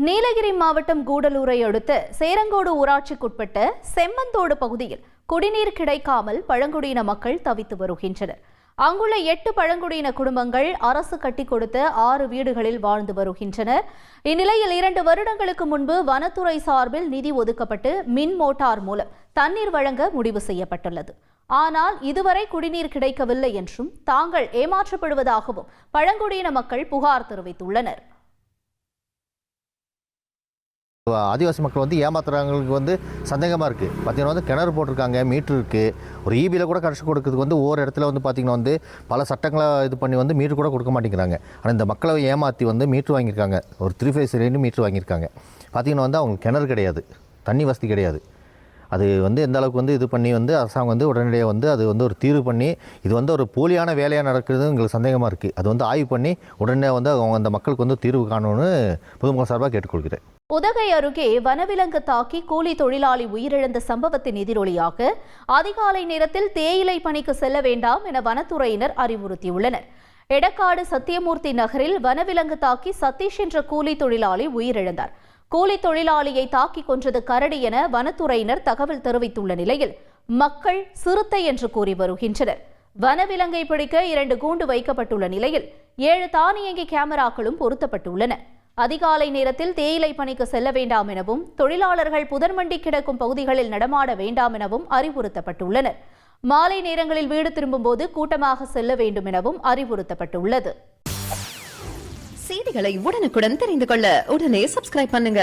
நீலகிரி மாவட்டம் கூடலூரை அடுத்த சேரங்கோடு ஊராட்சிக்குட்பட்ட செம்மந்தோடு பகுதியில் குடிநீர் கிடைக்காமல் பழங்குடியின மக்கள் தவித்து வருகின்றனர். அங்குள்ள 8 பழங்குடியின குடும்பங்கள் அரசு கட்டிக் கொடுத்த 6 வீடுகளில் வாழ்ந்து வருகின்றனர். இந்நிலையில் 2 வருடங்களுக்கு முன்பு வனத்துறை சார்பில் நிதி ஒதுக்கப்பட்டு மின் மோட்டார் மூலம் தண்ணீர் வழங்க முடிவு செய்யப்பட்டுள்ளது. ஆனால் இதுவரை குடிநீர் கிடைக்கவில்லை என்றும் தாங்கள் ஏமாற்றப்படுவதாகவும் பழங்குடியின மக்கள் புகார் தெரிவித்துள்ளனர். ஆதிவாசி மக்கள் ஏமாத்துறவங்களுக்கு சந்தேகமாக இருக்குது. பார்த்தீங்கன்னா கிணறு போட்டிருக்காங்க, மீட்ரு இருக்குது. ஒரு ஈபியில் கூட கனெக்ஷன் கொடுக்கறதுக்கு ஒவ்வொரு இடத்துல பார்த்தீங்கன்னா பல சட்டங்களை இது பண்ணி மீட்ரு கூட கொடுக்க மாட்டேங்கிறாங்க. ஆனால் இந்த மக்களை ஏமாற்றி மீட்ரு வாங்கியிருக்காங்க. ஒரு 3 ஃபேஸ் 2 மீட்ரு வாங்கியிருக்காங்க. பார்த்தீங்கன்னா அவங்களுக்கு கிணறு கிடையாது, தண்ணி வசதி கிடையாது. அது எந்த அளவுக்கு இது பண்ணி அரசாங்கம் உடனடியாக அது ஒரு தீர்வு பண்ணி இது ஒரு போலியான வேலையாக நடக்கிறது எங்களுக்கு சந்தேகமாக இருக்குது. அது ஆய்வு பண்ணி உடனே அவங்க அந்த மக்களுக்கு தீர்வு காணணும்னு பொதுமக்கள் சார்பாக கேட்டுக்கொள்கிறேன். உதகை அருகே வனவிலங்கு தாக்கி கூலி தொழிலாளி உயிரிழந்த சம்பவத்தின் எதிரொலியாக அதிகாலை நேரத்தில் தேயிலை பணிக்கு செல்ல வேண்டாம் என வனத்துறையினர் அறிவுறுத்தியுள்ளனர். எடக்காடு சத்தியமூர்த்தி நகரில் வனவிலங்கு தாக்கி சதீஷ் என்ற கூலி தொழிலாளி உயிரிழந்தார். கூலி தொழிலாளியை தாக்கி கொன்றது கரடி என வனத்துறையினர் தகவல் தெரிவித்துள்ள நிலையில் மக்கள் சிறுத்தை என்று கூறி வருகின்றனர். வனவிலங்கை பிடிக்க 2 கூண்டு வைக்கப்பட்டுள்ள நிலையில் 7 தானியங்கி கேமராக்களும் பொருத்தப்பட்டுள்ளன. அதிகாலை நேரத்தில் தேயிலை பணிக்கு செல்ல வேண்டாம் எனவும் தொழிலாளர்கள் புதர்மண்டி கிடக்கும் பகுதிகளில் நடமாட வேண்டாம் எனவும் அறிவுறுத்தப்பட்டுள்ளனர். மாலை நேரங்களில் வீடு திரும்பும்போது கூட்டமாக செல்ல வேண்டும் எனவும் அறிவுறுத்தப்பட்டுள்ளது. செய்திகளை உடனுக்குடன் தெரிந்து கொள்ள உடனே சப்ஸ்கிரைப் பண்ணுங்க.